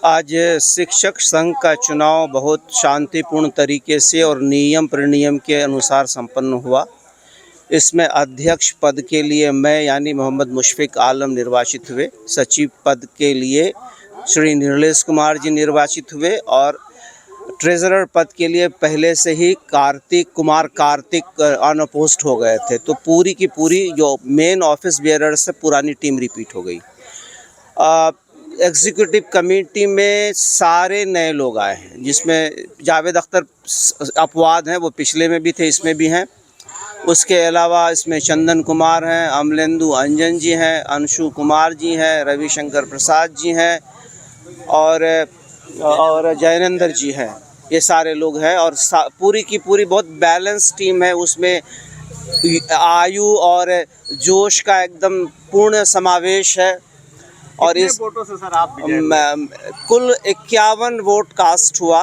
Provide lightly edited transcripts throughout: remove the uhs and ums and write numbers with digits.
आज शिक्षक संघ का चुनाव बहुत शांतिपूर्ण तरीके से और नियम प्रनियम के अनुसार संपन्न हुआ। इसमें अध्यक्ष पद के लिए मैं यानी मोहम्मद मुशफिक आलम निर्वाचित हुए। सचिव पद के लिए श्री नीलेश कुमार जी निर्वाचित हुए और ट्रेजरर पद के लिए पहले से ही कार्तिक अनअपोज्ड हो गए थे। तो पूरी की पूरी जो मेन ऑफिस बेयरर से पुरानी टीम रिपीट हो गई। एग्जीक्यूटिव कमेटी में सारे नए लोग आए हैं, जिसमें जावेद अख्तर अपवाद हैं, वो पिछले में भी थे, इसमें भी हैं। उसके अलावा इसमें चंदन कुमार हैं, अमलेंदु अंजन जी हैं, अंशु कुमार जी हैं, रविशंकर प्रसाद जी हैं और जयनंदर जी हैं। ये सारे लोग हैं और पूरी की पूरी बहुत बैलेंस टीम है। उसमें आयु और जोश का एकदम पूर्ण समावेश है। और इस वोटों से सर आप कुल 51 वोट कास्ट हुआ।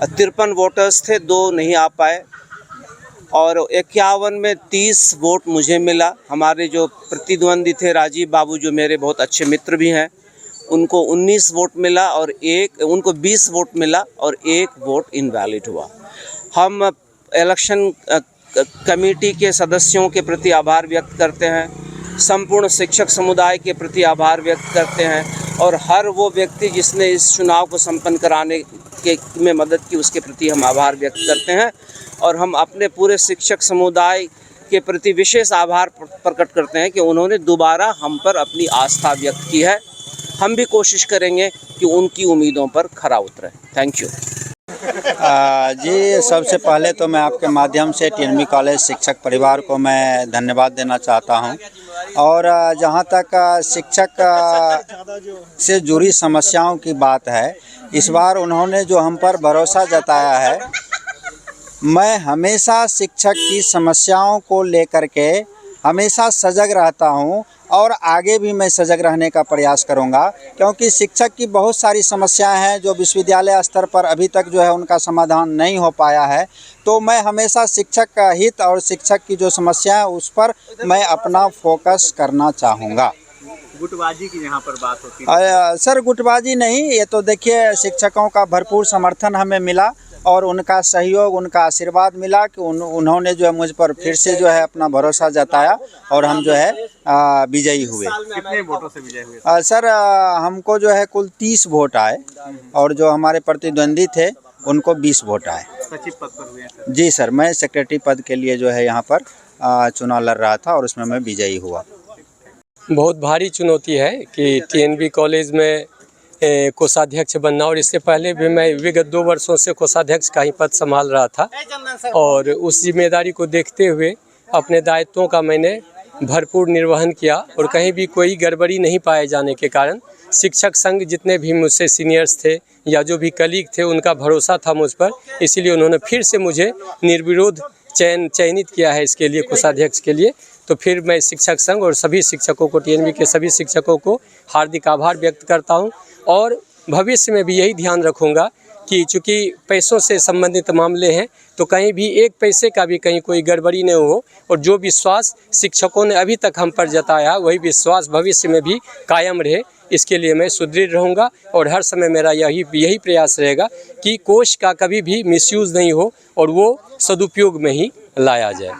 53 वोटर्स थे, 2 नहीं आ पाए और 51 में 30 वोट मुझे मिला। हमारे जो प्रतिद्वंदी थे राजीव बाबू, जो मेरे बहुत अच्छे मित्र भी हैं, उनको 19 वोट मिला और उनको 20 वोट मिला और 1 वोट इनवैलिड हुआ। हम इलेक्शन कमेटी के सदस्यों के प्रति आभार व्यक्त करते हैं, संपूर्ण शिक्षक समुदाय के प्रति आभार व्यक्त करते हैं और हर वो व्यक्ति जिसने इस चुनाव को संपन्न कराने में मदद की, उसके प्रति हम आभार व्यक्त करते हैं। और हम अपने पूरे शिक्षक समुदाय के प्रति विशेष आभार प्रकट करते हैं कि उन्होंने दोबारा हम पर अपनी आस्था व्यक्त की है। हम भी कोशिश करेंगे कि उनकी उम्मीदों पर खरा उतरे। Thank you. जी, सबसे पहले तो मैं आपके माध्यम से टीएनबी कॉलेज शिक्षक परिवार को मैं धन्यवाद देना चाहता हूं। और जहां तक शिक्षक से जुड़ी समस्याओं की बात है, इस बार उन्होंने जो हम पर भरोसा जताया है, मैं हमेशा शिक्षक की समस्याओं को लेकर के हमेशा सजग रहता हूं और आगे भी मैं सजग रहने का प्रयास करूंगा, क्योंकि शिक्षक की बहुत सारी समस्याएं हैं जो विश्वविद्यालय स्तर पर अभी तक जो है उनका समाधान नहीं हो पाया है। तो मैं हमेशा शिक्षक का हित और शिक्षक की जो समस्या है उस पर मैं अपना फोकस करना चाहूँगा। गुटबाजी की यहाँ पर बात होती है सर, गुटबाजी नहीं, ये तो देखिए शिक्षकों का भरपूर समर्थन हमें मिला और उनका सहयोग, उनका आशीर्वाद मिला कि उन्होंने जो है मुझ पर फिर से जो है अपना भरोसा जताया और हम जो है विजयी हुए। कितने वोटों से विजयी हुए? सर, हमको जो है कुल 30 वोट आए और जो हमारे प्रतिद्वंदी थे उनको 20 वोट आए। सचिव पद पर हुए सर? जी सर, मैं सेक्रेटरी पद के लिए जो है यहाँ पर चुनाव लड़ रहा था और उसमें मैं विजयी हुआ। बहुत भारी चुनौती है कि टीएनबी कॉलेज में कोषाध्यक्ष बनना, और इससे पहले भी मैं विगत 2 वर्षों से कोषाध्यक्ष का ही पद संभाल रहा था और उस जिम्मेदारी को देखते हुए अपने दायित्वों का मैंने भरपूर निर्वहन किया और कहीं भी कोई गड़बड़ी नहीं पाए जाने के कारण शिक्षक संघ जितने भी मुझसे सीनियर्स थे या जो भी कलीग थे, उनका भरोसा था मुझ पर, इसीलिए उन्होंने फिर से मुझे निर्विरोध चयनित किया है इसके लिए, कोषाध्यक्ष के लिए। तो फिर मैं शिक्षक संघ और सभी शिक्षकों को, टीएनबी के सभी शिक्षकों को हार्दिक आभार व्यक्त करता हूं और भविष्य में भी यही ध्यान रखूंगा कि चूँकि पैसों से संबंधित मामले हैं तो कहीं भी एक पैसे का भी कहीं कोई गड़बड़ी नहीं हो और जो विश्वास शिक्षकों ने अभी तक हम पर जताया वही विश्वास भविष्य में भी कायम रहे, इसके लिए मैं सुदृढ़ रहूँगा और हर समय मेरा यही प्रयास रहेगा कि कोष का कभी भी मिसयूज़ नहीं हो और वो सदुपयोग में ही लाया जाए।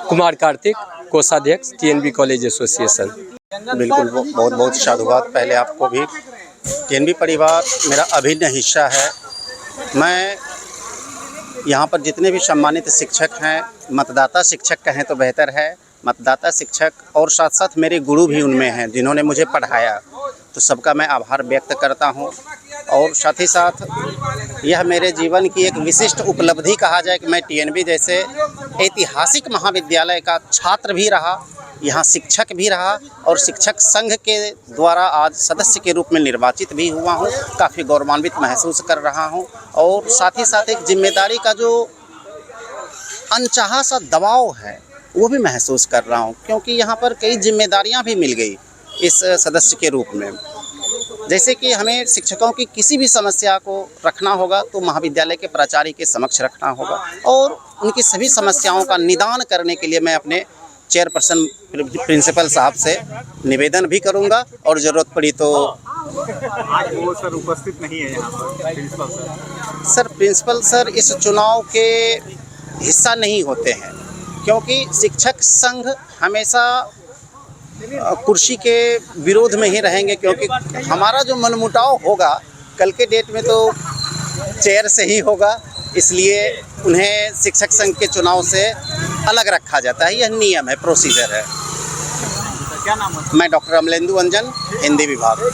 कुमार कार्तिक, कोषाध्यक्ष, टीएनबी कॉलेज एसोसिएशन। बिल्कुल, बहुत बहुत साधुवाद पहले आपको भी। टीएनबी परिवार मेरा अभिन्न हिस्सा है। मैं यहाँ पर जितने भी सम्मानित शिक्षक हैं, मतदाता शिक्षक कहें तो बेहतर है, मतदाता शिक्षक और साथ साथ मेरे गुरु भी उनमें हैं जिन्होंने मुझे पढ़ाया, तो सबका मैं आभार व्यक्त करता हूँ। और साथ ही साथ यह मेरे जीवन की एक विशिष्ट उपलब्धि कहा जाए कि मैं टीएनबी जैसे ऐतिहासिक महाविद्यालय का छात्र भी रहा, यहाँ शिक्षक भी रहा और शिक्षक संघ के द्वारा आज सदस्य के रूप में निर्वाचित भी हुआ हूँ। काफ़ी गौरवान्वित महसूस कर रहा हूँ और साथ ही साथ एक जिम्मेदारी का जो अनचाहा सा दबाव है वो भी महसूस कर रहा हूँ, क्योंकि यहाँ पर कई जिम्मेदारियाँ भी मिल गई इस सदस्य के रूप में। जैसे कि हमें शिक्षकों की किसी भी समस्या को रखना होगा तो महाविद्यालय के प्राचार्य के समक्ष रखना होगा और उनकी सभी समस्याओं का निदान करने के लिए मैं अपने चेयरपर्सन प्रिंसिपल साहब से निवेदन भी करूंगा और ज़रूरत पड़ी तो आज वो सर उपस्थित नहीं है यहाँ पर principal sir. Sir principal sir इस चुनाव के हिस्सा नहीं होते हैं, क्योंकि शिक्षक संघ हमेशा कुर्सी के विरोध में ही रहेंगे, क्योंकि हमारा जो मनमुटाव होगा कल के डेट में तो चेयर से ही होगा, इसलिए उन्हें शिक्षक संघ के चुनाव से अलग रखा जाता है। यह नियम है, प्रोसीजर है। क्या नाम है? मैं डॉक्टर अमलेंदु अंजन, हिंदी विभाग।